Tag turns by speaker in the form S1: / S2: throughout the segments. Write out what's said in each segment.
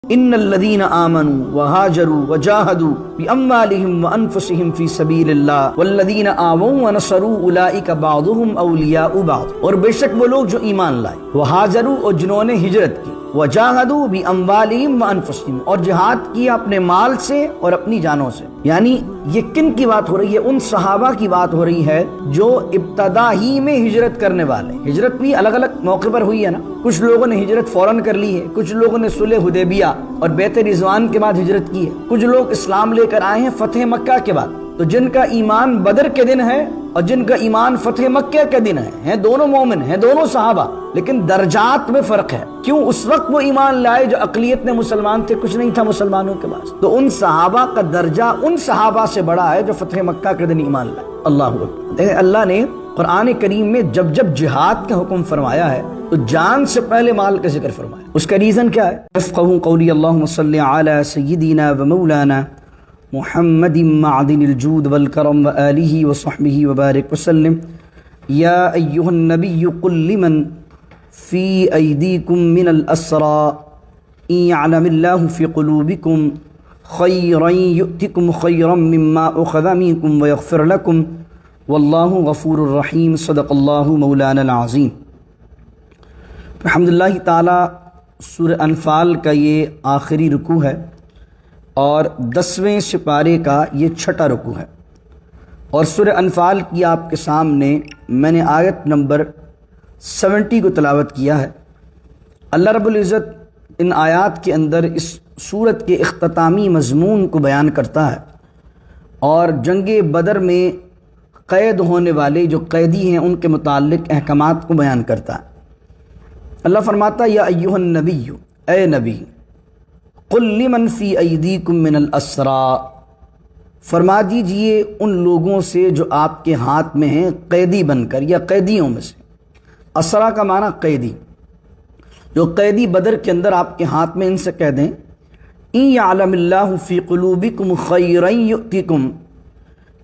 S1: ان الذين آمنوا وهاجروا وجاهدوا بأموالهم وأنفسهم في سبيل الله والذين آووا ونصروا أولئك بعضهم أولياء بعض، اور بے شک وہ لوگ جو ایمان لائے، وہاجروا اور جنہوں نے ہجرت کی، وجاہدوا بأموالهم وأنفسهم اور جہاد کیا اپنے مال سے اور اپنی جانوں سے۔ یعنی یہ کن کی بات ہو رہی ہے؟ ان صحابہ کی بات ہو رہی ہے جو ابتدا ہی میں ہجرت کرنے والے۔ ہجرت بھی الگ الگ موقع پر ہوئی ہے نا، کچھ لوگوں نے ہجرت فوراً کر لی ہے، کچھ لوگوں نے صلح حدیبیہ اور بیعت رضوان کے بعد ہجرت کی ہے، کچھ لوگ اسلام لے کر آئے ہیں فتح مکہ کے بعد۔ تو جن کا ایمان بدر کے دن ہے اور جن کا ایمان فتح مکہ کے دن ہے، ہیں دونوں مومن، ہیں دونوں صحابہ، لیکن درجات میں فرق ہے۔ کیوں؟ اس وقت وہ ایمان لائے جو اقلیت میں مسلمان تھے، کچھ نہیں تھا مسلمانوں کے پاس، تو ان صحابہ کا درجہ ان صحابہ سے بڑا ہے جو فتح مکہ کے دن ایمان لائے۔ اللہ اکبر۔ دیکھیں اللہ نے قرآن کریم میں جب جب جہاد کا حکم فرمایا ہے تو جان سے پہلے مال کا ذکر فرمایا۔ اس کا ریزن کیا ہے؟ افقہوا قولی اللہم صلی علی سیدنا و مولانا محمد معدن الجود والکرم وآلہ وصحبہ وبارک وسلم۔ یا ایہا النبی قل لمن فی ایدیکم من الاسرى ان یعلم اللہ فی قلوبکم خیرا یؤتکم خیرا مما اخذ منکم ویغفر لکم واللہ غفور الرحیم۔ صدق اللہ مولانا العظیم۔ الحمدللہ تعالی سورہ انفال کا یہ آخری رکوع ہے اور 10ویں سپارے کا یہ چھٹا رکوع ہے، اور سورہ انفال کی آپ کے سامنے میں نے آیت نمبر 70 کو تلاوت کیا ہے۔ اللہ رب العزت ان آیات کے اندر اس سورت کے اختتامی مضمون کو بیان کرتا ہے اور جنگ بدر میں قید ہونے والے جو قیدی ہیں ان کے متعلق احکامات کو بیان کرتا ہے۔ اللہ فرماتا ہے یا ایھا النبی، اے نبی، قل لمن فی ایدیکم من الاسرى، فرما دیجئے ان لوگوں سے جو آپ کے ہاتھ میں ہیں قیدی بن کر یا قیدیوں میں سے۔ اسرا کا معنی قیدی، جو قیدی بدر کے اندر آپ کے ہاتھ میں، ان سے کہہ دیں ان یعلم اللہ فی قلوبکم خیرا یؤتکم،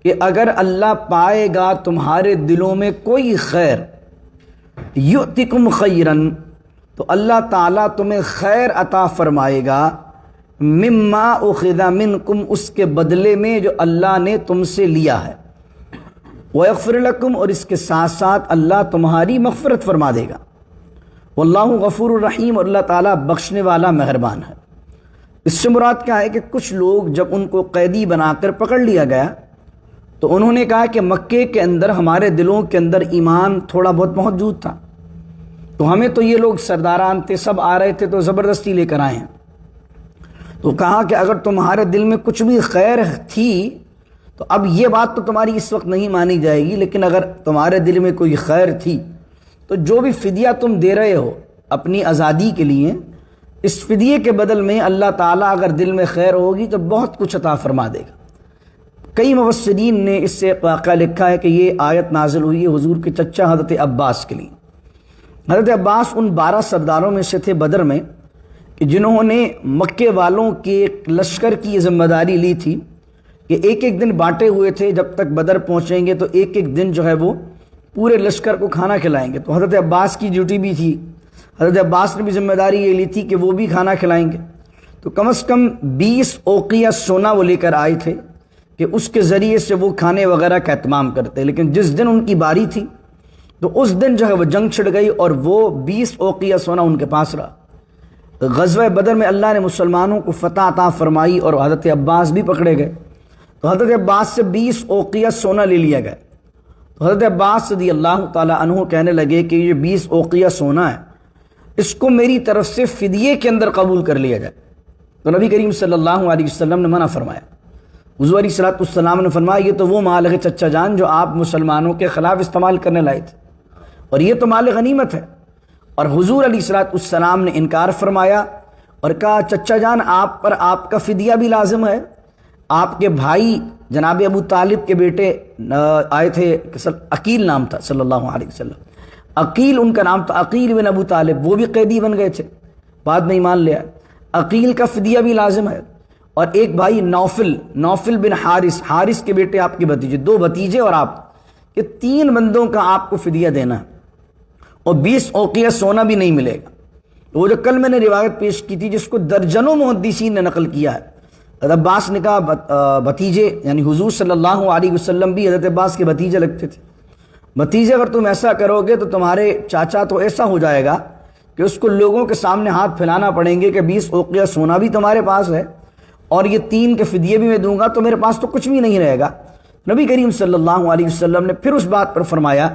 S1: کہ اگر اللہ پائے گا تمہارے دلوں میں کوئی خیر، یؤتکم خیرن، تو اللہ تعالیٰ تمہیں خیر عطا فرمائے گا، مما اخذ منکم، اس کے بدلے میں جو اللہ نے تم سے لیا ہے، ویغفر لکم، اور اس کے ساتھ ساتھ اللہ تمہاری مغفرت فرما دے گا، واللہ غفور الرحیم، اور اللہ تعالیٰ بخشنے والا مہربان ہے۔ اس سے مراد کیا ہے کہ کچھ لوگ جب ان کو قیدی بنا کر پکڑ لیا گیا تو انہوں نے کہا کہ مکے کے اندر ہمارے دلوں کے اندر ایمان تھوڑا بہت موجود تھا، تو ہمیں تو یہ لوگ سرداران تھے، سب آ رہے تھے تو زبردستی لے کر آئے ہیں، تو کہا کہ اگر تمہارے دل میں کچھ بھی خیر تھی تو اب یہ بات تو تمہاری اس وقت نہیں مانی جائے گی، لیکن اگر تمہارے دل میں کوئی خیر تھی تو جو بھی فدیہ تم دے رہے ہو اپنی آزادی کے لیے، اس فدیے کے بدل میں اللہ تعالیٰ اگر دل میں خیر ہوگی تو بہت کچھ عطا فرما دے گا۔ کئی مفسرین نے اس سے واقعہ لکھا ہے کہ یہ آیت نازل ہوئی ہے حضور کے چچا حضرت عباس کے لیے۔ حضرت عباس ان 12 سرداروں میں سے تھے بدر میں کہ جنہوں نے مکے والوں کے لشکر کی یہ ذمہ داری لی تھی کہ ایک ایک دن بانٹے ہوئے تھے، جب تک بدر پہنچیں گے تو ایک ایک دن جو ہے وہ پورے لشکر کو کھانا کھلائیں گے۔ تو حضرت عباس کی ڈیوٹی بھی تھی، حضرت عباس نے بھی ذمہ داری یہ لی تھی کہ وہ بھی کھانا کھلائیں گے۔ تو کم از کم 20 اوقیہ سونا وہ لے کر آئے تھے کہ اس کے ذریعے سے وہ کھانے وغیرہ کا اہتمام کرتے، لیکن جس دن ان کی باری تھی تو اس دن جو ہے وہ جنگ چھڑ گئی اور وہ 20 اوقیہ سونا ان کے پاس رہا۔ غزوہ بدر میں اللہ نے مسلمانوں کو فتح عطا فرمائی اور حضرت عباس بھی پکڑے گئے، تو حضرت عباس سے 20 اوقیہ سونا لے لیا گیا۔ تو حضرت عباس رضی اللہ تعالیٰ عنہ کہنے لگے کہ یہ 20 اوقیہ سونا ہے، اس کو میری طرف سے فدیے کے اندر قبول کر لیا جائے۔ تو نبی کریم صلی اللہ علیہ وسلم نے منع فرمایا۔ حضور علیہ السلام نے فرمایا یہ تو وہ مال ہے چچا جان جو آپ مسلمانوں کے خلاف استعمال کرنے لائے تھے، اور یہ تو مال غنیمت ہے۔ اور حضور علیہ السلام نے انکار فرمایا اور کہا چچا جان آپ پر آپ کا فدیہ بھی لازم ہے۔ آپ کے بھائی جناب ابو طالب کے بیٹے آئے تھے، عقیل نام تھا صلی اللہ علیہ وسلم، عقیل ان کا نام تھا، عقیل بن ابو طالب، وہ بھی قیدی بن گئے تھے، بعد میں ایمان لے آئے۔ عقیل کا فدیہ بھی لازم ہے، اور ایک بھائی نوفل بن حارث کے بیٹے آپ کے بھتیجے، 2 بھتیجے اور آپ، یہ 3 بندوں کا آپ کو فدیہ دینا ہے، اور 20 اوقیہ سونا بھی نہیں ملے گا۔ وہ جو کل میں نے روایت پیش کی تھی جس کو درجنوں محدثین نے نقل کیا ہے، حضرت عباس نے کہا بھتیجے یعنی حضور صلی اللہ علیہ وسلم بھی حضرت عباس کے بھتیجے لگتے تھے، بھتیجے اگر تم ایسا کرو گے تو تمہارے چاچا تو ایسا ہو جائے گا کہ اس کو لوگوں کے سامنے ہاتھ پھیلانا پڑیں گے کہ 20 اوقیہ سونا بھی تمہارے پاس ہے اور یہ 3 کے فدیے بھی میں دوں گا، تو میرے پاس تو کچھ بھی نہیں رہے گا۔ نبی کریم صلی اللہ علیہ وسلم نے پھر اس بات پر فرمایا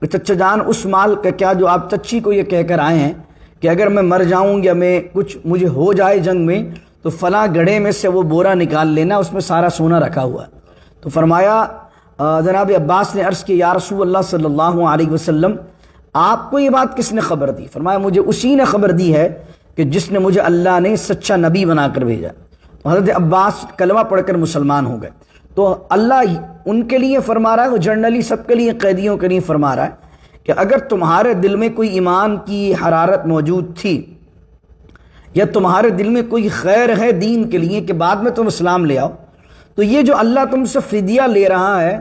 S1: کہ چچا جان اس مال کا کیا جو آپ چچی کو یہ کہہ کر آئے ہیں کہ اگر میں مر جاؤں یا میں کچھ مجھے ہو جائے جنگ میں تو فلاں گڑھے میں سے وہ بورا نکال لینا، اس میں سارا سونا رکھا ہوا ہے۔ تو فرمایا جناب عباس نے عرض کیا یا رسول اللہ صلی اللہ علیہ وسلم آپ کو یہ بات کس نے خبر دی؟ فرمایا مجھے اسی نے خبر دی ہے کہ جس نے مجھے اللہ نے سچا نبی بنا کر بھیجا۔ تو حضرت عباس کلمہ پڑھ کر مسلمان ہو گئے۔ تو اللہ ان کے لیے فرما رہا ہے، وہ جنرلی سب کے لیے، قیدیوں کے لیے فرما رہا ہے کہ اگر تمہارے دل میں کوئی ایمان کی حرارت موجود تھی یا تمہارے دل میں کوئی خیر ہے دین کے لیے کہ بعد میں تم اسلام لے آؤ، تو یہ جو اللہ تم سے فدیہ لے رہا ہے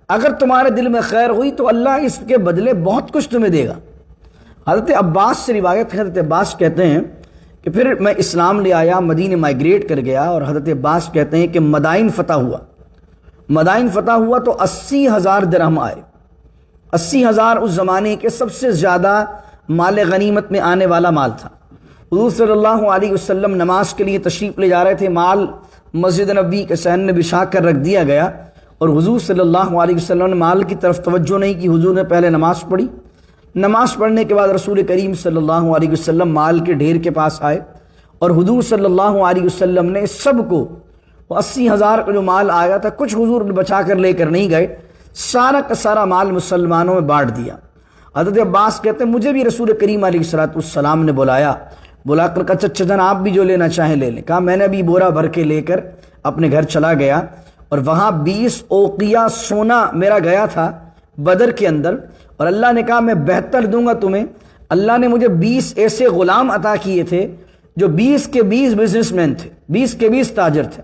S1: اگر تمہارے دل میں خیر ہوئی تو اللہ اس کے بدلے بہت کچھ تمہیں دے گا۔ حضرت عباس سے روایت ہے، حضرت عباس کہتے ہیں کہ پھر میں اسلام لے آیا، مدینے مائیگریٹ کر گیا، اور حضرت عباس کہتے ہیں کہ مدائن فتح ہوا تو 80,000 درہم آئے۔ 80,000 اس زمانے کے سب سے زیادہ مال غنیمت میں آنے والا مال تھا۔ حضور صلی اللہ علیہ وسلم نماز کے لیے تشریف لے جا رہے تھے، مال مسجد نبوی کے صحن میں بچھا کر رکھ دیا گیا، اور حضور صلی اللہ علیہ وسلم نے مال کی طرف توجہ نہیں کی۔ حضور نے پہلے نماز پڑھی، نماز پڑھنے کے بعد رسول کریم صلی اللہ علیہ وسلم مال کے ڈھیر کے پاس آئے، اور حضور صلی اللہ علیہ وسلم نے سب کو 80,000 کا جو مال آیا تھا کچھ حضور نے بچا کر لے کر نہیں گئے، سارا کا سارا مال مسلمانوں میں بانٹ دیا۔ حضرت عباس کہتے ہیں مجھے بھی رسول کریم علیہ السلام نے بلا کر کہا چچا جان آپ بھی جو لینا چاہیں لے لیں۔ کہا میں نے بھی بورا بھر کے لے کر اپنے گھر چلا گیا، اور وہاں 20 اوقیہ سونا میرا گیا تھا بدر کے اندر، اور اللہ نے کہا میں بہتر دوں گا تمہیں۔ اللہ نے مجھے 20 ایسے غلام عطا کیے تھے جو 20 کے 20 بزنس مین تھے، 20 کے 20 تاجر تھے،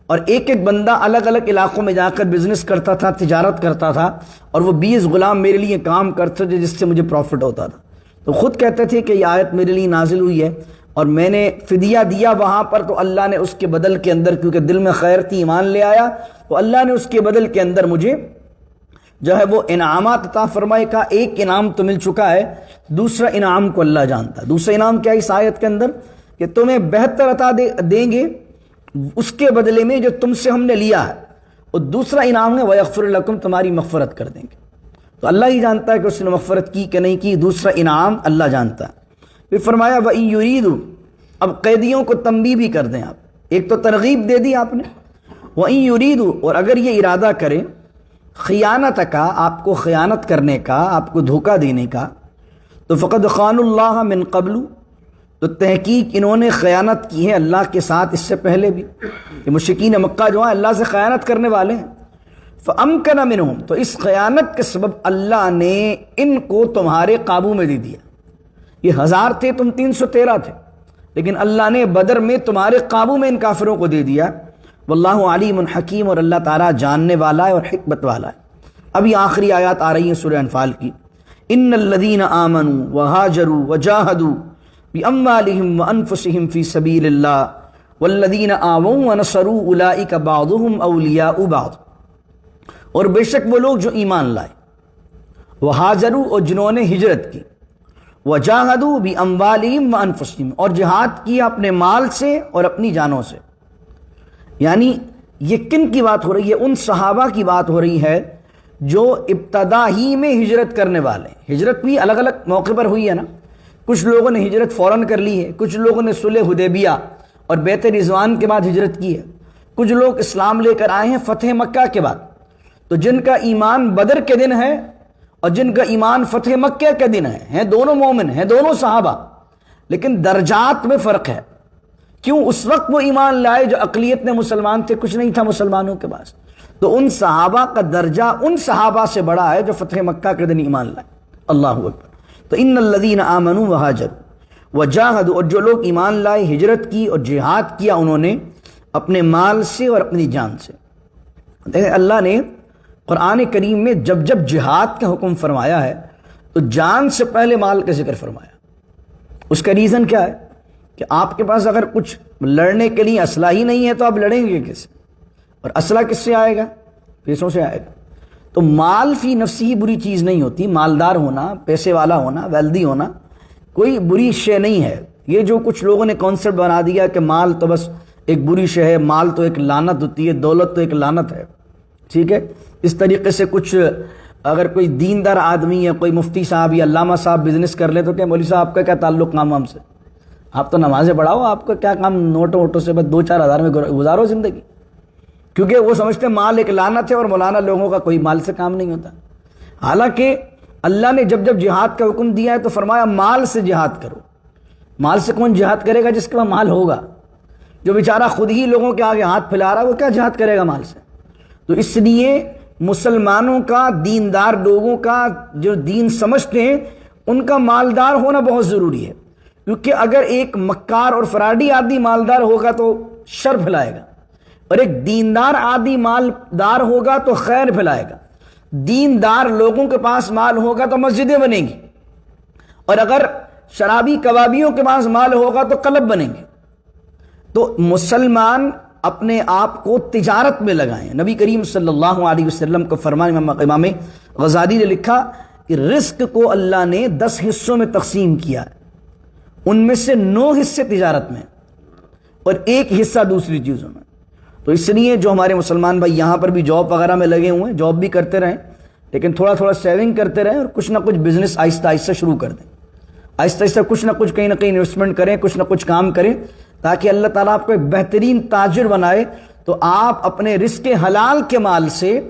S1: اور ایک ایک بندہ الگ الگ علاقوں میں جا کر بزنس کرتا تھا، تجارت کرتا تھا، اور وہ 20 غلام میرے لیے کام کرتے تھے جس سے مجھے پروفٹ ہوتا تھا۔ تو خود کہتے تھے کہ یہ آیت میرے لیے نازل ہوئی ہے اور میں نے فدیہ دیا وہاں پر، تو اللہ نے اس کے بدل کے اندر، کیونکہ دل میں خیر تھی، ایمان لے آیا، تو اللہ نے اس کے بدل کے اندر مجھے جو ہے وہ انعامات عطا فرمائے۔ کا ایک انعام تو مل چکا ہے، دوسرا انعام کو اللہ جانتا ہے۔ دوسرا انعام کیا ہے اس آیت کے اندر؟ کہ تمہیں بہتر عطا دیں گے اس کے بدلے میں جو تم سے ہم نے لیا ہے، اور دوسرا انعام ہے وَيَغْفِرْ لَكُمْ، تمہاری مغفرت کر دیں گے۔ تو اللہ ہی جانتا ہے کہ اس نے مغفرت کی کہ نہیں کی، دوسرا انعام اللہ جانتا ہے۔ پھر فرمایا وَإِن يُرِيدُوا، اب قیدیوں کو تنبیہ بھی کر دیں آپ، ایک تو ترغیب دے دی آپ نے، وَإِن يُرِيدُوا، اور اگر یہ ارادہ کریں خیانت کا، آپ کو خیانت کرنے کا، آپ کو دھوکہ دینے کا، تو فقد خانوا اللہ من قبل، تو تحقیق انہوں نے خیانت کی ہے اللہ کے ساتھ اس سے پہلے بھی، کہ مشرکین مکہ جو ہیں اللہ سے خیانت کرنے والے ہیں۔ فَأَمْكَنَ مِنْهُمْ، تو اس خیانت کے سبب اللہ نے ان کو تمہارے قابو میں دے دیا۔ یہ 1000 تھے، تم 313 تھے، لیکن اللہ نے بدر میں تمہارے قابو میں ان کافروں کو دے دیا۔ واللہ علیم حکیم، اور اللہ تعالیٰ جاننے والا ہے اور حکمت والا ہے۔ اب یہ آخری آیات آ رہی ہیں سورہ انفال کی، ان الذین آمنوا وہاجروا وجاہدوا باموالہم وانفسہم فی سبیل اللہ والذین آووا ونصروا اولئک بعضهم اولیاء بعض، اور بے شک وہ لوگ جو ایمان لائے، وہاجروا، اور جنہوں نے ہجرت کی، وجاہدوا باموالہم وانفسہم، اور جہاد کیا اپنے مال سے اور اپنی جانوں سے۔ یعنی یہ کن کی بات ہو رہی ہے؟ ان صحابہ کی بات ہو رہی ہے جو ابتدا ہی میں ہجرت کرنے والے ہیں۔ ہجرت بھی الگ الگ موقع پر ہوئی ہے نا، کچھ لوگوں نے ہجرت فوراً کر لی ہے، کچھ لوگوں نے صلح حدیبیہ اور بیعت رضوان کے بعد ہجرت کی ہے، کچھ لوگ اسلام لے کر آئے ہیں فتح مکہ کے بعد۔ تو جن کا ایمان بدر کے دن ہے اور جن کا ایمان فتح مکہ کے دن ہے، ہیں دونوں مومن، ہیں دونوں صحابہ، لیکن درجات میں فرق ہے۔ کیوں؟ اس وقت وہ ایمان لائے جو اقلیت میں مسلمان تھے، کچھ نہیں تھا مسلمانوں کے پاس، تو ان صحابہ کا درجہ ان صحابہ سے بڑا ہے جو فتح مکہ کے دن ایمان لائے۔ اللہ اکبر۔ تو ان الذین آمنوا وہاجروا وجاہدوا، اور جو لوگ ایمان لائے، ہجرت کی اور جہاد کیا انہوں نے اپنے مال سے اور اپنی جان سے۔ دیکھیں اللہ نے قرآن کریم میں جب جب جہاد کا حکم فرمایا ہے تو جان سے پہلے مال کا ذکر فرمایا، اس کا ریزن کیا ہے کہ آپ کے پاس اگر کچھ لڑنے کے لیے اسلحہ ہی نہیں ہے تو آپ لڑیں گے کس سے؟ اور اسلحہ کس سے آئے گا؟ پیسوں سے آئے گا۔ تو مال فی نفسی ہی بری چیز نہیں ہوتی، مالدار ہونا، پیسے والا ہونا، ویلدی ہونا کوئی بری شے نہیں ہے۔ یہ جو کچھ لوگوں نے کانسیپٹ بنا دیا کہ مال تو بس ایک بری شے ہے، مال تو ایک لعنت ہوتی ہے، دولت تو ایک لعنت ہے، ٹھیک ہے؟ اس طریقے سے کچھ اگر کوئی دیندار آدمی یا کوئی مفتی صاحب یا علامہ صاحب بزنس کر لے تو کہ مولوی صاحب آپ کا کیا تعلق کام ہم سے؟ آپ تو نمازیں پڑھاؤ، آپ کا کیا کام نوٹوں ووٹوں سے بس 2-4 ہزار میں گزارو زندگی، کیونکہ وہ سمجھتے ہیں مال ایک لعنت ہے اور مولانا لوگوں کا کوئی مال سے کام نہیں ہوتا۔ حالانکہ اللہ نے جب جب جہاد کا حکم دیا ہے تو فرمایا مال سے جہاد کرو۔ مال سے کون جہاد کرے گا؟ جس کے پاس مال ہوگا۔ جو بیچارہ خود ہی لوگوں کے آگے ہاتھ پھیلا رہا ہے وہ کیا جہاد کرے گا مال سے؟ تو اس لیے مسلمانوں کا، دیندار لوگوں کا جو دین سمجھتے ہیں ان کا مالدار ہونا بہت ضروری ہے، کیونکہ اگر ایک مکار اور فراڈی آدمی مالدار ہوگا تو شر پھیلائے گا، اور ایک دیندار آدمی مالدار ہوگا تو خیر پھیلائے گا۔ دیندار لوگوں کے پاس مال ہوگا تو مسجدیں بنیں گی، اور اگر شرابی کبابیوں کے پاس مال ہوگا تو کلب بنیں گے۔ تو مسلمان اپنے آپ کو تجارت میں لگائیں۔ نبی کریم صلی اللہ علیہ وسلم کو فرمان امام غزالی نے لکھا کہ رزق کو اللہ نے 10 حصوں میں تقسیم کیا ہے، ان میں سے 9 حصے تجارت میں اور 1 حصہ دوسری چیزوں میں۔ تو اس لیے جو ہمارے مسلمان بھائی یہاں پر بھی جاب وغیرہ میں لگے ہوئے ہیں، جاب بھی کرتے رہیں، لیکن تھوڑا تھوڑا سیونگ کرتے رہیں اور کچھ نہ کچھ بزنس آہستہ آہستہ شروع کر دیں، آہستہ آہستہ کچھ نہ کچھ کہیں نہ کہیں انویسٹمنٹ کریں، کچھ نہ کچھ کام کریں، تاکہ اللہ تعالیٰ آپ کو ایک بہترین تاجر بنائے، تو آپ اپنے رزق حلال کے مال سے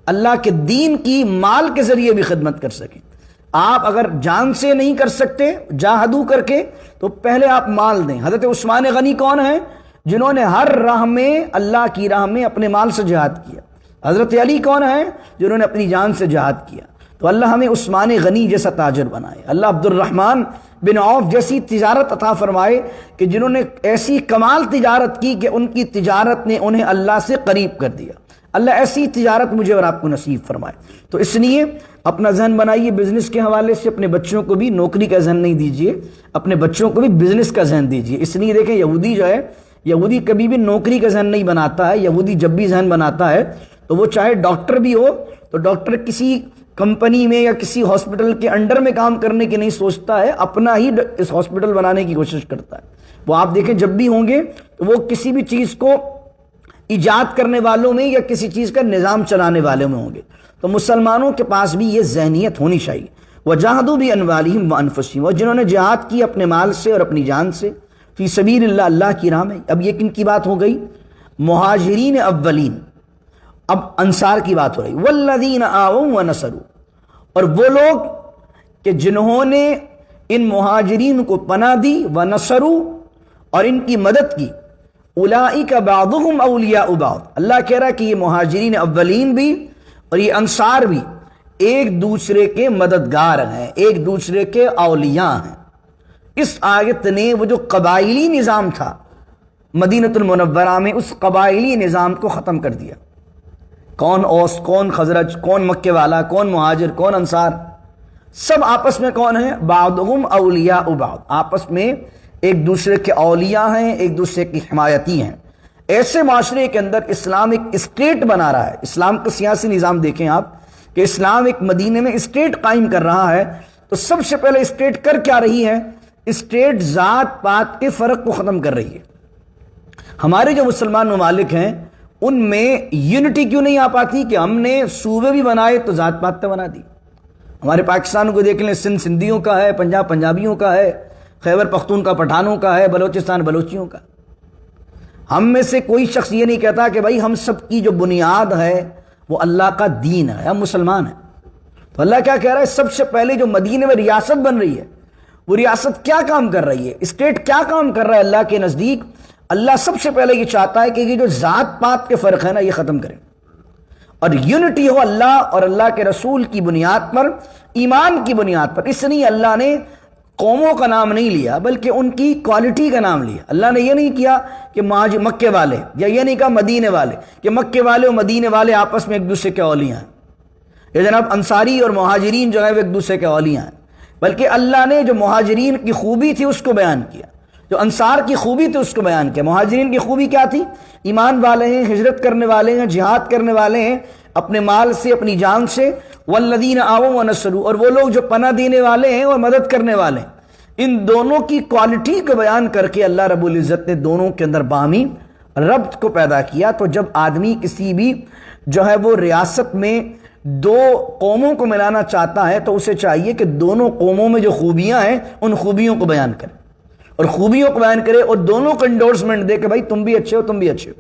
S1: اللہ کے دین کی مال کے ذریعے بھی خدمت کر سکیں۔ آپ اگر جان سے نہیں کر سکتے جاہدو کر کے تو پہلے آپ مال دیں۔ حضرت عثمان غنی کون ہیں؟ جنہوں نے ہر راہ میں، اللہ کی راہ میں اپنے مال سے جہاد کیا۔ حضرت علی کون ہیں؟ جنہوں نے اپنی جان سے جہاد کیا۔ تو اللہ ہمیں عثمان غنی جیسا تاجر بنائے، اللہ عبد الرحمن بن عوف جیسی تجارت عطا فرمائے کہ جنہوں نے ایسی کمال تجارت کی کہ ان کی تجارت نے انہیں اللہ سے قریب کر دیا۔ اللہ ایسی تجارت مجھے اور آپ کو نصیب فرمائے۔ تو اس لیے اپنا ذہن بنائیے بزنس کے حوالے سے، اپنے بچوں کو بھی نوکری کا ذہن نہیں دیجیے، اپنے بچوں کو بھی بزنس کا ذہن دیجیے۔ اس لیے دیکھیں یہودی جو ہے، یہودی کبھی بھی نوکری کا ذہن نہیں بناتا ہے۔ یہودی جب بھی ذہن بناتا ہے تو وہ چاہے ڈاکٹر بھی ہو تو ڈاکٹر کسی کمپنی میں یا کسی ہاسپٹل کے انڈر میں کام کرنے کی نہیں سوچتا ہے، اپنا ہی اس ہاسپٹل بنانے کی کوشش کرتا ہے۔ وہ آپ دیکھیں جب بھی ہوں گے تو وہ کسی بھی چیز کو ایجاد کرنے والوں میں یا کسی چیز کا نظام چلانے والوں میں ہوں گے۔ تو مسلمانوں کے پاس بھی یہ ذہنیت ہونی چاہیے۔ وَجَاهَدُوا بِأَمْوَالِهِمْ وَأَنفُسِهِمْ، اور جنہوں نے جہاد کی اپنے مال سے اور اپنی جان سے، فی سبیل اللہ، اللہ کی راہ میں۔ اب یہ کن کی بات ہو گئی؟ مہاجرین اولین۔ اب انصار کی بات ہو رہی، وَالَّذِينَ آوَوا وَنَصَرُوا، اور وہ لوگ کہ جنہوں نے ان مہاجرین کو پناہ دی، وَنَصَرُوا، اور ان کی مدد کی، اولئک بعضهم اولیاء بعض۔ اللہ کہہ رہا ہے کہ یہ مہاجرین اولین بھی اور یہ انصار بھی ایک دوسرے کے مددگار ہیں، ایک دوسرے کے اولیاء ہیں۔ اس آیت نے وہ جو قبائلی نظام تھا مدینہ المنورہ میں، اس قبائلی نظام کو ختم کر دیا۔ کون اوس، کون خزرج، کون مکے والا، کون مہاجر، کون انصار، سب آپس میں کون ہیں؟ بعضهم اولیاء بعض، آپس میں ایک دوسرے کے اولیاء ہیں، ایک دوسرے کی حمایتی ہیں۔ ایسے معاشرے کے اندر اسلام ایک اسٹیٹ بنا رہا ہے۔ اسلام کا سیاسی نظام دیکھیں آپ کہ اسلام ایک مدینے میں اسٹیٹ قائم کر رہا ہے، تو سب سے پہلے اسٹیٹ کر کیا رہی ہے؟ اسٹیٹ ذات پات کے فرق کو ختم کر رہی ہے۔ ہمارے جو مسلمان ممالک ہیں ان میں یونٹی کیوں نہیں آ پاتی کہ ہم نے صوبے بھی بنائے تو ذات پات بنا دی۔ ہمارے پاکستان کو دیکھ لیں، سندھ سندھیوں کا ہے، پنجاب پنجابیوں کا ہے، خیبر پختونخوا پٹھانوں کا ہے، بلوچستان بلوچیوں کا۔ ہم میں سے کوئی شخص یہ نہیں کہتا کہ بھائی ہم سب کی جو بنیاد ہے وہ اللہ کا دین ہے، ہم مسلمان ہیں۔ تو اللہ کیا کہہ رہا ہے؟ سب سے پہلے جو مدینے میں ریاست بن رہی ہے، وہ ریاست کیا کام کر رہی ہے؟ اسٹیٹ کیا کام کر رہا ہے اللہ کے نزدیک؟ اللہ سب سے پہلے یہ چاہتا ہے کہ یہ جو ذات پات کے فرق ہے نا، یہ ختم کریں اور یونٹی ہو اللہ اور اللہ کے رسول کی بنیاد پر، ایمان کی بنیاد پر۔ اس لیے اللہ نے قوموں کا نام نہیں لیا بلکہ ان کی کوالٹی کا نام لیا۔ اللہ نے یہ نہیں کیا کہ مکے والے، یا یہ نہیں کہا مدینے والے، کہ مکے والے اور مدینے والے آپس میں ایک دوسرے کے اولیاء ہیں، یہ جناب انصاری اور مہاجرین جو ہے وہ ایک دوسرے کے اولیاء ہیں۔ بلکہ اللہ نے جو مہاجرین کی خوبی تھی اس کو بیان کیا، جو انصار کی خوبی تھی اس کو بیان کیا۔ مہاجرین کی خوبی کیا تھی؟ ایمان والے ہیں، ہجرت کرنے والے ہیں، جہاد کرنے والے ہیں اپنے مال سے، اپنی جان سے، والذین آووا ونصروا، اور وہ لوگ جو پناہ دینے والے ہیں اور مدد کرنے والے ہیں۔ ان دونوں کی کوالٹی کو بیان کر کے اللہ رب العزت نے دونوں کے اندر باہمی ربط کو پیدا کیا۔ تو جب آدمی کسی بھی جو ہے وہ ریاست میں دو قوموں کو ملانا چاہتا ہے تو اسے چاہیے کہ دونوں قوموں میں جو خوبیاں ہیں ان خوبیوں کو بیان کرے، اور خوبیوں کو بیان کرے اور دونوں کو انڈورسمنٹ دے کہ بھائی تم بھی اچھے ہو، تم بھی اچھے ہو،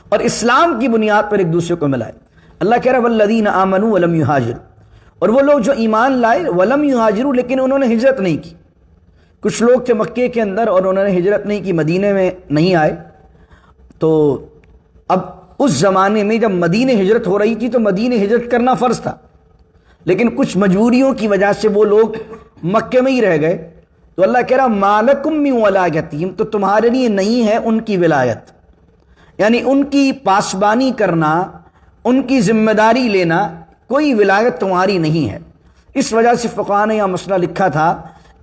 S1: اور اسلام کی بنیاد پر ایک دوسرے کو ملائے۔ اللہ کہہ رہا ہے والذین آمنوا ولم یہاجروا، اور وہ لوگ جو ایمان لائے ولم یہاجروا، لیکن انہوں نے ہجرت نہیں کی۔ کچھ لوگ تھے مکے کے اندر اور انہوں نے ہجرت نہیں کی، مدینے میں نہیں آئے۔ تو اب اس زمانے میں جب مدینے ہجرت ہو رہی تھی تو مدینے ہجرت کرنا فرض تھا، لیکن کچھ مجبوریوں کی وجہ سے وہ لوگ مکے میں ہی رہ گئے۔ تو اللہ کہہ رہا مالکم من ولایتہم، تو تمہارے لیے نہیں ہے ان کی ولایت، یعنی ان کی پاسبانی کرنا، ان کی ذمہ داری لینا، کوئی ولایت تمہاری نہیں ہے۔ اس وجہ سے فقہاء نے یہ مسئلہ لکھا تھا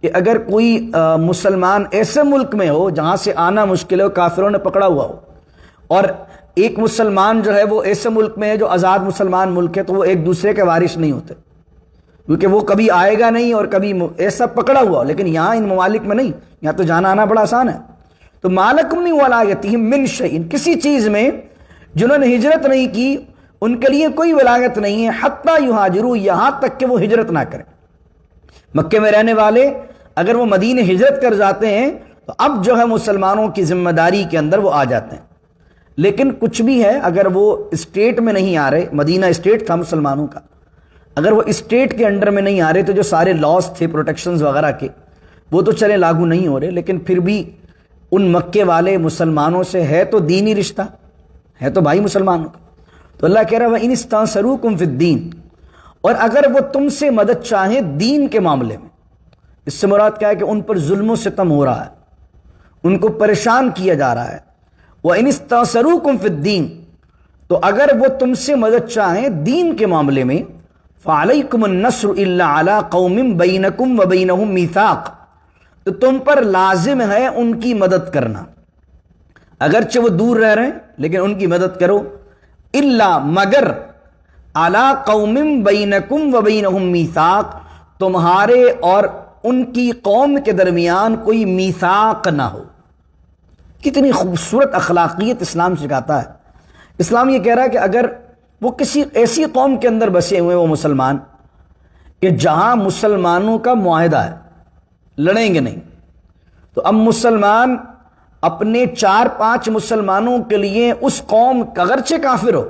S1: کہ اگر کوئی مسلمان ایسے ملک میں ہو جہاں سے آنا مشکل ہو، کافروں نے پکڑا ہوا ہو، اور ایک مسلمان جو ہے وہ ایسے ملک میں ہے جو آزاد مسلمان ملک ہے، تو وہ ایک دوسرے کے وارث نہیں ہوتے، کیونکہ وہ کبھی آئے گا نہیں اور کبھی ایسا پکڑا ہوا ہو۔ لیکن یہاں ان ممالک میں نہیں، یہاں تو جانا آنا بڑا آسان ہے۔ تو مالکم من ولایتہم من شیء، کسی چیز میں جنہوں نے ہجرت نہیں کی ان کے لیے کوئی ولایت نہیں ہے، حتی یہاجروا، یہاں تک کہ وہ ہجرت نہ کریں۔ مکے میں رہنے والے اگر وہ مدینے ہجرت کر جاتے ہیں تو اب جو ہے مسلمانوں کی ذمہ داری کے اندر وہ آ جاتے ہیں۔ لیکن کچھ بھی ہے، اگر وہ اسٹیٹ میں نہیں آ رہے، مدینہ اسٹیٹ تھا مسلمانوں کا، اگر وہ اسٹیٹ کے انڈر میں نہیں آ رہے تو جو سارے لاز تھے پروٹیکشنز وغیرہ کے وہ تو چلے لاگو نہیں ہو رہے، لیکن پھر بھی ان مکے والے مسلمانوں سے ہے تو دینی رشتہ ہے، تو بھائی مسلمانوں کا۔ تو اللہ کہہ رہا ہے وَإِنِ اسْتَنصَرُوكُمْ فِي الدِّينِ، اور اگر وہ تم سے مدد چاہیں دین کے معاملے میں، اس سے مراد کیا ہے کہ ان پر ظلم و ستم ہو رہا ہے، ان کو پریشان کیا جا رہا ہے۔ وَإِنِ اسْتَنصَرُوكُمْ فِي الدِّينِ، تو اگر وہ تم سے مدد چاہیں دین کے معاملے میں، فَعَلَيْكُمُ النَّصْرُ إِلَّا عَلَىٰ قَوْمٍ بَيْنَكُمْ وَبَيْنَهُمْ مِيثَاقٌ، تو تم پر لازم ہے ان کی مدد کرنا، اگرچہ وہ دور رہ رہے ہیں لیکن ان کی مدد کرو۔ إِلَّا مگر عَلَىٰ قَوْمٍ بَيْنَكُمْ وَبَيْنَهُمْ مِيثَاقٌ، تمہارے اور ان کی قوم کے درمیان کوئی میثاق نہ ہو۔ کتنی خوبصورت اخلاقیت اسلام سکھاتا ہے۔ اسلام یہ کہہ رہا ہے کہ اگر وہ کسی ایسی قوم کے اندر بسے ہوئے وہ مسلمان کہ جہاں مسلمانوں کا معاہدہ ہے، لڑیں گے نہیں، تو اب مسلمان اپنے 4-5 مسلمانوں کے لیے اس قوم اگرچہ کافر ہو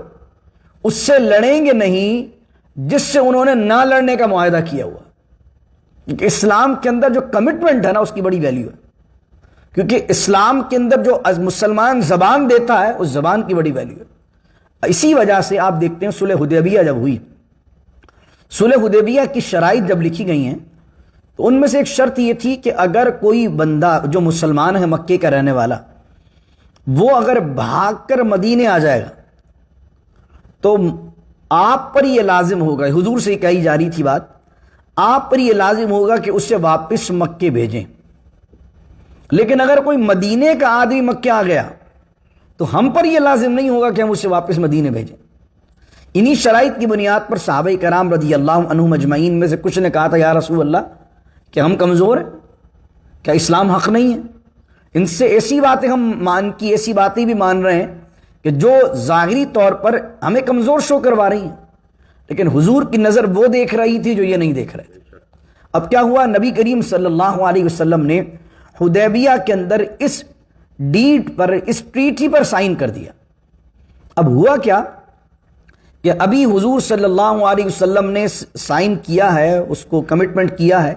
S1: اس سے لڑیں گے نہیں جس سے انہوں نے نہ لڑنے کا معاہدہ کیا ہوا، کیونکہ اسلام کے اندر جو کمٹمنٹ ہے نا اس کی بڑی ویلیو ہے، کیونکہ اسلام کے اندر جو مسلمان زبان دیتا ہے اس زبان کی بڑی ویلیو ہے۔ اسی وجہ سے آپ دیکھتے ہیں صلح حدیبیہ جب ہوئی، صلح حدیبیہ کی شرائط جب لکھی گئی ہیں تو ان میں سے ایک شرط یہ تھی کہ اگر کوئی بندہ جو مسلمان ہے مکے کا رہنے والا، وہ اگر بھاگ کر مدینے آ جائے گا تو آپ پر یہ لازم ہوگا، حضور سے کہی جا رہی تھی بات، آپ پر یہ لازم ہوگا کہ اسے واپس مکے بھیجیں۔ لیکن اگر کوئی مدینے کا آدمی مکے آ گیا تو ہم پر یہ لازم نہیں ہوگا کہ ہم اسے واپس مدینے بھیجیں۔ انہی شرائط کی بنیاد پر صحابہ کرام رضی اللہ عنہم اجمعین میں سے کچھ نے کہا تھا یا رسول اللہ کہ ہم کمزور ہیں، کیا اسلام حق نہیں ہے؟ ان سے ایسی باتیں ہم ایسی باتیں بھی مان رہے ہیں کہ جو ظاہری طور پر ہمیں کمزور شو کروا رہی ہیں، لیکن حضور کی نظر وہ دیکھ رہی تھی جو یہ نہیں دیکھ رہے تھے۔ اب کیا ہوا، نبی کریم صلی اللہ علیہ وسلم نے حدیبیہ کے اندر اس ڈیڈ پر، اس ٹریٹی پر سائن کر دیا۔ اب ہوا کیا کہ ابھی حضور صلی اللہ علیہ وسلم نے سائن کیا ہے، اس کو کمٹمنٹ کیا ہے،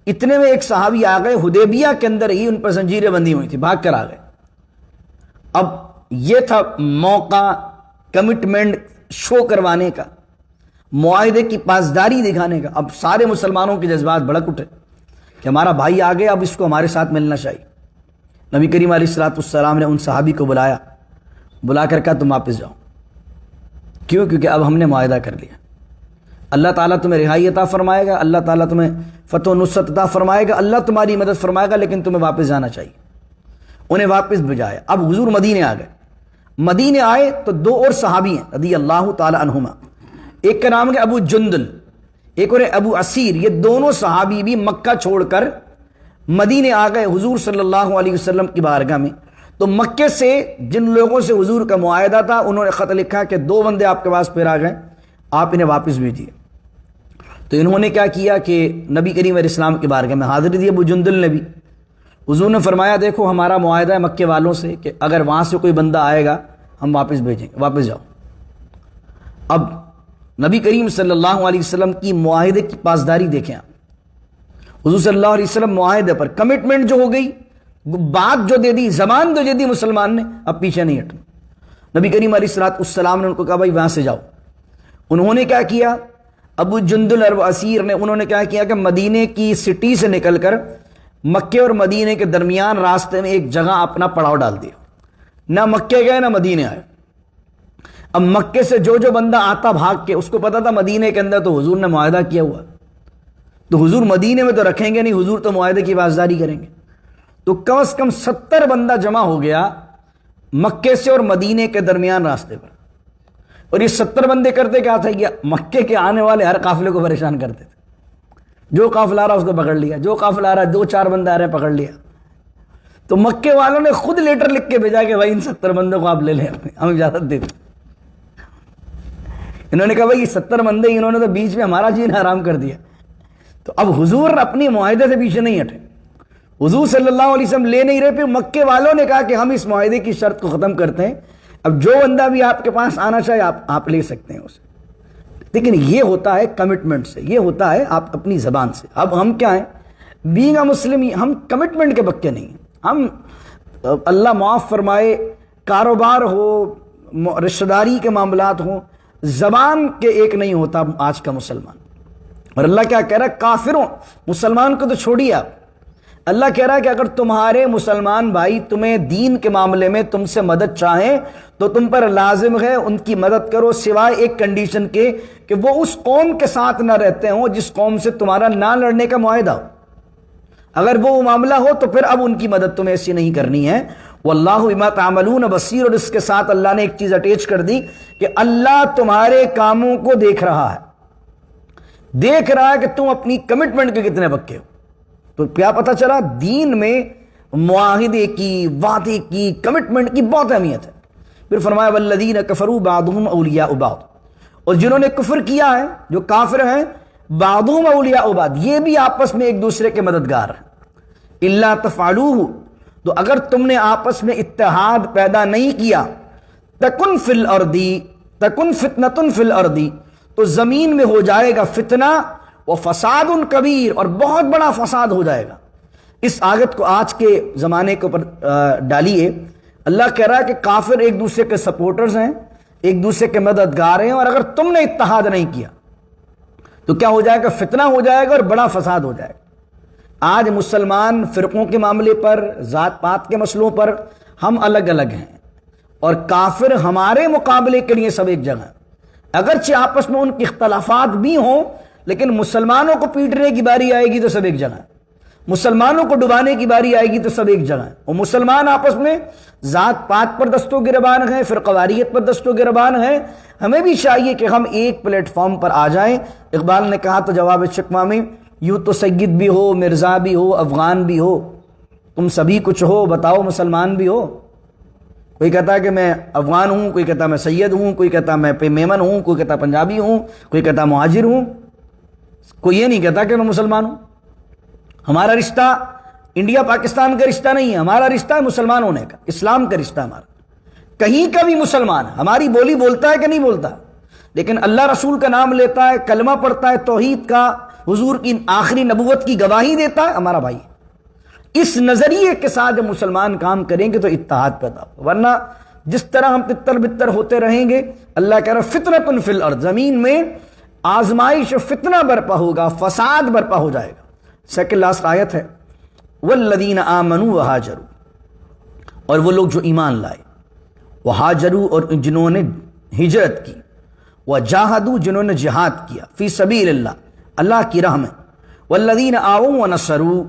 S1: اتنے میں ایک صحابی آ گئے، حدیبیہ کے اندر ہی ان پر زنجیریں بندھی ہوئی تھی، بھاگ کر آ گئے۔ اب یہ تھا موقع کمٹمنٹ شو کروانے کا، معاہدے کی پاسداری دکھانے کا۔ اب سارے مسلمانوں کے جذبات بھڑک اٹھے کہ ہمارا بھائی آ گیا، اب اس کو ہمارے ساتھ ملنا چاہیے۔ نبی کریم علیہ السلام نے ان صحابی کو بلا کر کہا تم واپس جاؤ۔ کیوں؟ کیونکہ اب ہم نے معاہدہ کر لیا، اللہ تعالیٰ تمہیں رہائی عطا فرمائے گا، اللہ تعالیٰ تمہیں فتح و نصرت عطا فرمائے گا، اللہ تمہاری مدد فرمائے گا، لیکن تمہیں واپس جانا چاہیے۔ انہیں واپس بھیجایا۔ اب حضور مدینے آ گئے۔ مدینے آئے تو دو اور صحابی ہیں رضی اللہ تعالی عنہما، ایک کا نام ہے ابو جندل، ایک اور ابو اسیر۔ یہ دونوں صحابی بھی مکہ چھوڑ کر مدینے آ گئے حضور صلی اللہ علیہ وسلم کی بارگاہ میں۔ تو مکے سے جن لوگوں سے حضور کا معاہدہ تھا انہوں نے خط لکھا کہ 2 بندے آپ کے پاس پھر آ گئے، آپ انہیں واپس بھیجیے۔ تو انہوں نے کیا کیا کہ نبی کریم علیہ السلام کی بارگاہ میں حاضری دی ابو جندل نے بھی۔ حضور نے فرمایا دیکھو ہمارا معاہدہ ہے مکے والوں سے کہ اگر وہاں سے کوئی بندہ آئے گا ہم واپس بھیجیں گے، واپس جاؤ۔ اب نبی کریم صلی اللہ علیہ وسلم کی معاہدے کی پاسداری دیکھیں آپ۔ حضور صلی اللہ علیہ وسلم معاہدے پر کمٹمنٹ جو ہو گئی، بات جو دے دی، زبان جو دے دی مسلمان نے، اب پیچھے نہیں ہٹنا۔ نبی کریم علیہ السلام نے ان کو کہا بھائی وہاں سے جاؤ۔ انہوں نے کیا کیا؟ ابو جندل اور اسیر نے انہوں نے کیا کیا کہ مدینے کی سٹی سے نکل کر مکے اور مدینے کے درمیان راستے میں ایک جگہ اپنا پڑاؤ ڈال دیا، نہ مکے گئے نہ مدینے آئے۔ اب مکے سے جو جو بندہ آتا بھاگ کے، اس کو پتا تھا مدینے کے اندر تو حضور نے معاہدہ کیا ہوا، تو حضور مدینے میں تو رکھیں گے نہیں، حضور تو معاہدے کی پاسداری کریں گے۔ تو کم از کم 70 بندہ جمع ہو گیا مکے سے اور مدینے کے درمیان راستے پر۔ اور یہ 70 بندے کرتے کیا تھا؟ یہ مکے کے آنے والے ہر قافلے کو پریشان کرتے تھے۔ جو قافلہ آ رہا اس کو پکڑ لیا، جو قافلہ آ رہا ہے 2-4 بندے آ رہے ہیں پکڑ لیا۔ تو مکے والوں نے خود لیٹر لکھ کے بھیجا کہ بھائی ان 70 بندوں کو آپ لے لیں، ہم اجازت دے دیں۔ انہوں نے کہا بھائی یہ 70 بندے انہوں نے تو بیچ میں ہمارا جینا حرام کر دیا۔ تو اب حضور اپنی معاہدے سے پیچھے نہیں ہٹے، حضور صلی اللہ علیہ وسلم لے نہیں رہے۔ پھر مکے والوں نے کہا کہ ہم اس معاہدے کی شرط کو ختم کرتے ہیں، اب جو بندہ بھی آپ کے پاس آنا چاہے آپ لے سکتے ہیں اسے۔ لیکن یہ ہوتا ہے کمٹمنٹ سے، یہ ہوتا ہے آپ اپنی زبان سے۔ اب ہم کیا ہیں؟ بینگ اے مسلم، ہم کمٹمنٹ کے پکے نہیں ہیں۔ ہم اللہ معاف فرمائے کاروبار ہو، رشتہ داری کے معاملات ہوں، زبان کے ایک نہیں ہوتا آج کا مسلمان۔ اور اللہ کیا کہہ رہا ہے؟ کافروں، مسلمان کو تو چھوڑیے آپ، اللہ کہہ رہا ہے کہ اگر تمہارے مسلمان بھائی تمہیں دین کے معاملے میں تم سے مدد چاہیں تو تم پر لازم ہے ان کی مدد کرو، سوائے ایک کنڈیشن کے کہ وہ اس قوم کے ساتھ نہ رہتے ہوں جس قوم سے تمہارا نہ لڑنے کا معاہدہ ہو۔ اگر وہ معاملہ ہو تو پھر اب ان کی مدد تمہیں ایسی نہیں کرنی ہے۔ واللہ بما تعملون بصیر، اور اس کے ساتھ اللہ نے ایک چیز اٹیچ کر دی کہ اللہ تمہارے کاموں کو دیکھ رہا ہے، دیکھ رہا ہے کہ تم اپنی کمٹمنٹ کے کتنے پکے ہو۔ تو کیا پتہ چلا؟ دین میں معاہدے کی، وعدے کی، کمٹمنٹ کی بہت اہمیت ہے۔ پھر فرمایا والذین کفروا بعضهم اولیاء بعض، اور جنہوں نے کفر کیا ہے، جو کافر ہیں، بعضهم اولیاء بعض، یہ بھی آپس میں ایک دوسرے کے مددگار ہیں۔ الا تفعلوه، تو اگر تم نے آپس میں اتحاد پیدا نہیں کیا، تکن فی الارض، تکن فتنۃ فی الارض، تو زمین میں ہو جائے گا فتنہ، وفساد کبیر، اور بہت بڑا فساد ہو جائے گا۔ اس آیت کو آج کے زمانے کے اوپر ڈالیے۔ اللہ کہہ رہا ہے کہ کافر ایک دوسرے کے سپورٹرز ہیں، ایک دوسرے کے مددگار ہیں، اور اگر تم نے اتحاد نہیں کیا تو کیا ہو جائے گا؟ فتنہ ہو جائے گا اور بڑا فساد ہو جائے گا۔ آج مسلمان فرقوں کے معاملے پر، ذات پات کے مسئلوں پر ہم الگ الگ ہیں، اور کافر ہمارے مقابلے کے لیے سب ایک جگہ ہیں۔ اگرچہ آپس میں ان کے اختلافات بھی ہوں، لیکن مسلمانوں کو پیٹنے کی باری آئے گی تو سب ایک جگہ ہیں، مسلمانوں کو ڈبانے کی باری آئے گی تو سب ایک جگہ ہیں۔ اور مسلمان آپس میں ذات پات پر دست و گریبان ہیں، فرقواریت پر دست و گریبان ہیں۔ ہمیں بھی چاہیے کہ ہم ایک پلیٹ فارم پر آ جائیں۔ اقبال نے کہا تو جواب شکوہ میں، یوں تو سید بھی ہو، مرزا بھی ہو، افغان بھی ہو، تم سبھی کچھ ہو، بتاؤ مسلمان بھی ہو۔ کوئی کہتا ہے کہ میں افغان ہوں، کوئی کہتا ہے میں سید ہوں، کوئی کہتا ہے میں میمن ہوں، کوئی کہتا ہے پنجابی ہوں، کوئی کہتا ہے مہاجر ہوں، کوئی یہ نہیں کہتا کہ میں مسلمان ہوں۔ ہمارا رشتہ انڈیا پاکستان کا رشتہ نہیں ہے، ہمارا رشتہ ہے مسلمان ہونے کا، اسلام کا رشتہ ہمارا۔ کہیں کا بھی مسلمان ہے، ہماری بولی بولتا ہے کہ نہیں بولتا، لیکن اللہ رسول کا نام لیتا ہے، کلمہ پڑھتا ہے، توحید کا، حضور کی آخری نبوت کی گواہی دیتا ہے، ہمارا بھائی ہے۔ اس نظریے کے ساتھ جب مسلمان کام کریں گے تو اتحاد پیدا ہو، ورنہ جس طرح ہم تتر بتر ہوتے رہیں گے، اللہ کہہ رہا ہے فتنۃ فی الارض، زمین میں آزمائش فتنہ برپا ہوگا، فساد برپا ہو جائے گا۔ سیکنڈ لاسٹ آیت ہے، والذین آمنوا وہاجروا، اور وہ لوگ جو ایمان لائے، وہاجروا، اور جنہوں نے ہجرت کی، وجاہدوا جنہوں نے جہاد کیا، فی سبیل اللہ اللہ کی راہ میں، والذین آووا ونصروا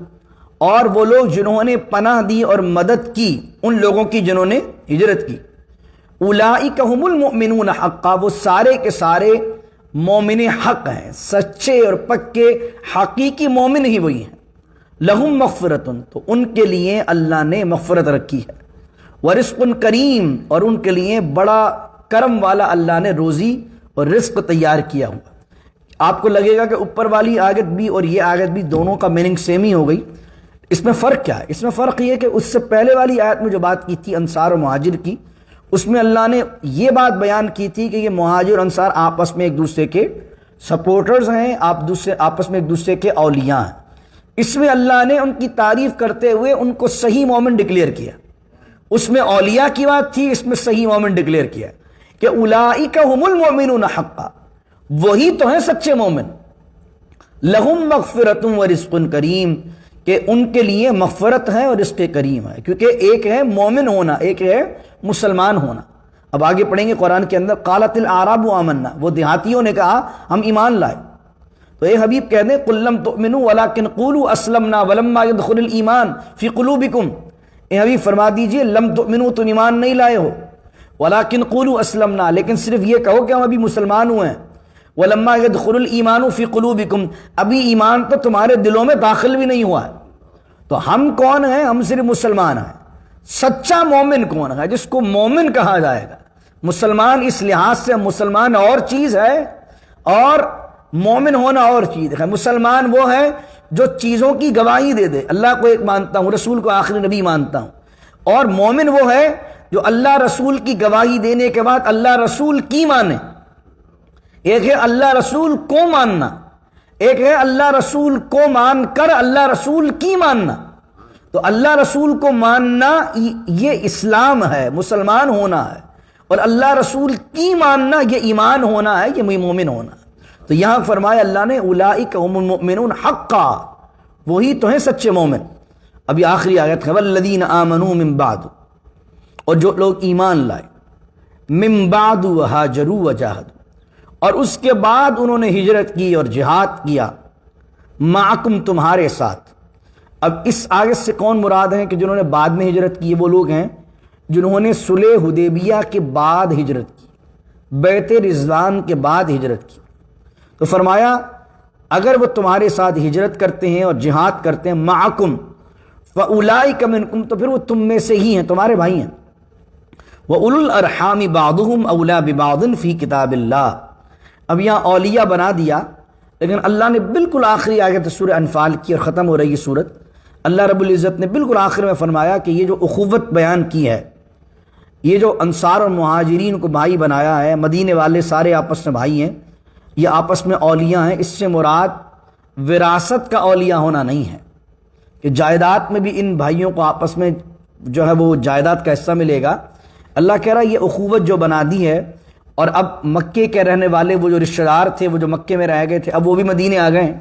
S1: اور وہ لوگ جنہوں نے پناہ دی اور مدد کی ان لوگوں کی جنہوں نے ہجرت کی، اولئک ھم المؤمنون حقا وہ سارے کے سارے مومن حق ہیں، سچے اور پکے حقیقی مومن ہی وہی ہیں، لہم مغفرتن تو ان کے لیے اللہ نے مغفرت رکھی ہے، ورزق کریم اور ان کے لیے بڑا کرم والا اللہ نے روزی اور رزق تیار کیا ہوا۔ آپ کو لگے گا کہ اوپر والی آیت بھی اور یہ آیت بھی دونوں کا میننگ سیم ہی ہو گئی، اس میں فرق کیا ہے؟ اس میں فرق یہ کہ اس سے پہلے والی آیت میں جو بات کی تھی انصار و مہاجر کی، اس میں اللہ نے یہ بات بیان کی تھی کہ یہ مہاجر اور انصار آپس میں ایک دوسرے کے سپورٹرز ہیں، آپس میں ایک دوسرے کے اولیاء ہیں۔ اس میں اللہ نے ان کی تعریف کرتے ہوئے ان کو صحیح مومن ڈکلیئر کیا، اس میں اولیاء کی بات تھی، اس میں صحیح مومن ڈکلیئر کیا کہ اولئک ھم المؤمنون حقا وہی تو ہیں سچے مومن، لہم مغفرت ورزق کریم کہ ان کے لیے مغفرت ہے اور رزق کریم ہے، کیونکہ ایک ہے مومن ہونا، ایک ہے مسلمان ہونا۔ اب آگے پڑھیں گے قرآن کے اندر، قالت الاعراب آمنا وہ دیہاتیوں نے کہا ہم ایمان لائے، تو اے حبیب کہہ دیں قل لم تؤمنوا ولکن قولوا اسلمنا ولما يدخل الایمان فی قلوبکم، اے حبیب فرما دیجئے لم تؤمنوا تم ایمان نہیں لائے ہو، ولکن قولوا اسلمنا لیکن صرف یہ کہو کہ ہم ابھی مسلمان ہوئے ہیں، ولما يدخل الایمان فی قلوبکم ابھی ایمان تو تمہارے دلوں میں داخل بھی نہیں ہوا ہے۔ تو ہم کون ہیں؟ ہم صرف مسلمان ہیں۔ سچا مومن کون ہے؟ جس کو مومن کہا جائے گا۔ مسلمان اس لحاظ سے مسلمان اور چیز ہے اور مومن ہونا اور چیز ہے۔ مسلمان وہ ہے جو چیزوں کی گواہی دے دے، اللہ کو ایک مانتا ہوں، رسول کو آخری نبی مانتا ہوں، اور مومن وہ ہے جو اللہ رسول کی گواہی دینے کے بعد اللہ رسول کی مانے۔ ایک ہے اللہ رسول کو ماننا، ایک ہے اللہ رسول کو مان کر اللہ رسول کی ماننا۔ تو اللہ رسول کو ماننا یہ اسلام ہے، مسلمان ہونا ہے، اور اللہ رسول کی ماننا یہ ایمان ہونا ہے، یہ مومن ہونا ہے۔ تو یہاں فرمایا اللہ نے اولئک ھم المؤمنون حقا وہی تو ہیں سچے مومن۔ ابھی آخری آیت ہے والذین آمنوا من بعد اور جو لوگ ایمان لائے، من بعد وہاجروا وجاہدوا اور اس کے بعد انہوں نے ہجرت کی اور جہاد کیا، معکم تمہارے ساتھ۔ اب اس آیت سے کون مراد ہیں کہ جنہوں نے بعد میں ہجرت کی؟ وہ لوگ ہیں جنہوں نے صلح حدیبیہ کے بعد ہجرت کی، بیعت رضوان کے بعد ہجرت کی۔ تو فرمایا اگر وہ تمہارے ساتھ ہجرت کرتے ہیں اور جہاد کرتے ہیں، معکم فاولئک منکم تو پھر وہ تم میں سے ہی ہیں، تمہارے بھائی ہیں۔ وَأُولُو الْأَرْحَامِ بَعْضُهُمْ أَوْلَىٰ بِبَعْضٍ فِي کتاب اللہ۔ اب یہاں اولیاء بنا دیا، لیکن اللہ نے بالکل آخری آیت سورہ انفال کی اور ختم ہو رہی ہے سورت، اللہ رب العزت نے بالکل آخر میں فرمایا کہ یہ جو اخوت بیان کی ہے، یہ جو انصار اور مہاجرین کو بھائی بنایا ہے، مدینے والے سارے آپس میں بھائی ہیں، یہ آپس میں اولیاء ہیں۔ اس سے مراد وراثت کا اولیاء ہونا نہیں ہے کہ جائیداد میں بھی ان بھائیوں کو آپس میں جو ہے وہ جائیداد کا حصہ ملے گا۔ اللہ کہہ رہا ہے یہ اخوت جو بنا دی ہے، اور اب مکے کے رہنے والے وہ جو رشتہ دار تھے، وہ جو مکے میں رہ گئے تھے، اب وہ بھی مدینے آ گئے ہیں،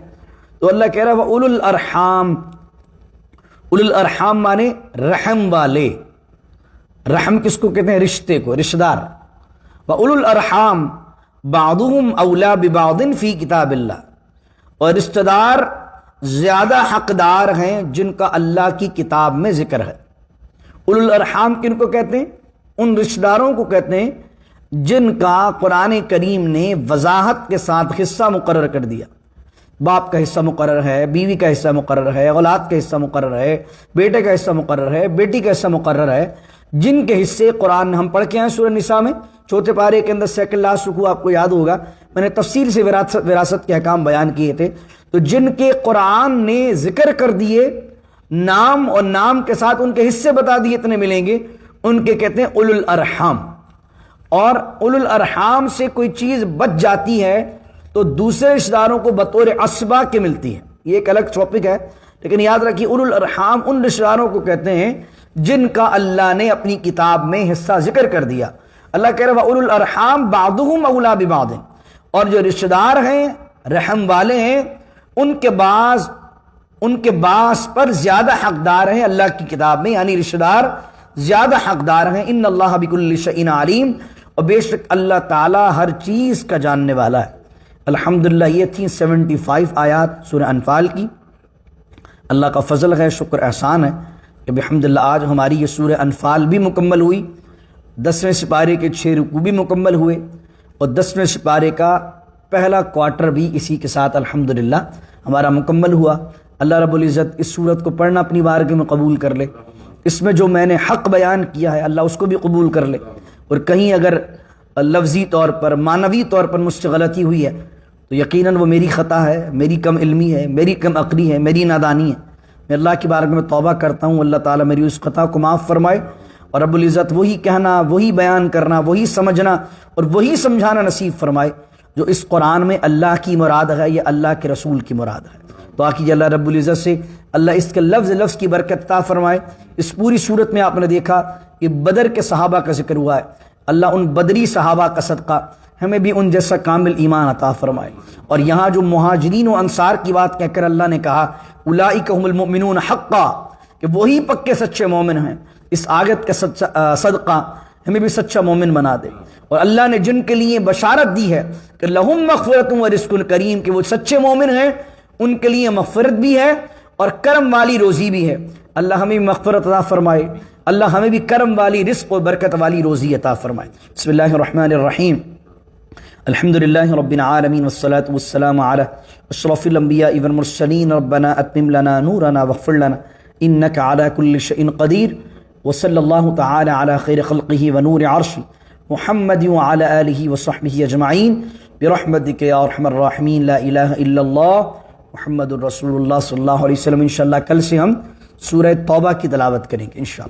S1: تو اللہ کہہ رہا ہے وَأُولُو الْأَرْحَامِ، اولو الارحام مانے رحم والے، رحم کس کو کہتے ہیں؟ رشتے کو، رشتہ دار۔ وَأُولُو الْأَرْحَامِ بَعْضُهُمْ أَوْلَىٰ بِبَعْضٍ فِي کتاب اللہ، اور رشتہ دار زیادہ حقدار ہیں جن کا اللہ کی کتاب میں ذکر ہے۔ اولو الارحام کن کو کہتے ہیں؟ ان رشتہ داروں کو کہتے ہیں جن کا قرآن کریم نے وضاحت کے ساتھ حصہ مقرر کر دیا۔ باپ کا حصہ مقرر ہے، بیوی کا حصہ مقرر ہے، اولاد کا حصہ مقرر ہے، بیٹے کا حصہ مقرر ہے، بیٹی کا حصہ مقرر ہے، جن کے حصے قرآن نے ہم پڑھ کے ہیں سورہ نساء میں چوتھے پارے کے اندر سیکنڈ لاسٹ رکوع، آپ کو یاد ہوگا میں نے تفصیل سے وراثت کے احکام بیان کیے تھے۔ تو جن کے قرآن نے ذکر کر دیے، نام اور نام کے ساتھ ان کے حصے بتا دیے اتنے ملیں گے، ان کے کہتے ہیں اولو الارحام۔ اور اولو الارحام سے کوئی چیز بچ جاتی ہے تو دوسرے رشتہ داروں کو بطور عصبہ کے ملتی ہے، یہ ایک الگ ٹاپک ہے، لیکن یاد رکھیے اولو الارحام ان رشتہ داروں کو کہتے ہیں جن کا اللہ نے اپنی کتاب میں حصہ ذکر کر دیا۔ اللہ کہہ رہا ہے اولو الارحام بعضهم اولیٰ ببعض، اور جو رشتہ دار ہیں، رحم والے ہیں، ان کے بعض پر زیادہ حقدار ہیں اللہ کی کتاب میں، یعنی رشتہ دار زیادہ حقدار ہیں۔ ان اللہ بکل شیء علیم، اور بے شک اللہ تعالیٰ ہر چیز کا جاننے والا ہے۔ الحمدللہ یہ تھیں 75 آیات سورہ انفال کی۔ اللہ کا فضل ہے، شکر احسان ہے کہ بحمدللہ آج ہماری یہ سورہ انفال بھی مکمل ہوئی، 10ویں سپارے کے 6 رکوع بھی مکمل ہوئے، اور 10ویں سپارے کا پہلا کوارٹر بھی اسی کے ساتھ الحمدللہ ہمارا مکمل ہوا۔ اللہ رب العزت اس سورت کو پڑھنا اپنی بارگاہ میں قبول کر لے، اس میں جو میں نے حق بیان کیا ہے اللہ اس کو بھی قبول کر لے، اور کہیں اگر لفظی طور پر معنوی طور پر مجھ سے غلطی ہوئی ہے تو یقیناً وہ میری خطا ہے، میری کم علمی ہے، میری کم عقلی ہے، میری نادانی ہے۔ میں اللہ کی بارگاہ میں توبہ کرتا ہوں، اللہ تعالیٰ میری اس خطا کو معاف فرمائے، اور رب العزت وہی کہنا، وہی بیان کرنا، وہی سمجھنا اور وہی سمجھانا نصیب فرمائے جو اس قرآن میں اللہ کی مراد ہے یا اللہ کے رسول کی مراد ہے۔ دعا کیجیے اللہ رب العزت سے اللہ اس کے لفظ کی برکت عطا فرمائے۔ اس پوری صورت میں آپ نے دیکھا کہ بدر کے صحابہ کا ذکر ہوا ہے، اللہ ان بدری صحابہ کا صدقہ ہمیں بھی ان جیسا کامل ایمان عطا فرمائے۔ اور یہاں جو مہاجرین و انصار کی بات کہہ کر اللہ نے کہا اولئک هم المؤمنون حقا، کہ وہی پکے سچے مومن ہیں، اس آیت کا صدقہ ہمیں بھی سچا مومن بنا دے۔ اور اللہ نے جن کے لیے بشارت دی ہے کہ لہم مغفرۃ و رزق کریم، کہ وہ سچے مومن ہیں، ان کے لیے مغفرت بھی ہے اور کرم والی روزی بھی ہے۔ اللہ ہمیں بھی مغفرت عطا فرمائے، اللہ ہمیں بھی کرم والی رزق و برکت والی روزی عطا فرمائے۔ بسم اللہ الرحمن الرحیم، الحمدللہ رب العالمین والصلاة والسلام علی اشرف الانبیاء والمرسلین، ربنا اتمم لنا نورنا واغفر لنا انک علی کل شیء قدیر، وصلی اللہ تعالی علی خیر خلقہ ونور عرش محمد وعلی آلہ وصحبہ اجمعین برحمتک یا ارحم الراحمین، لا الہ الا اللہ محمد الرسول اللہ صلی اللہ علیہ وسلم۔ انشاءاللہ کل سے ہم سورہ توبہ کی تلاوت کریں گے انشاءاللہ۔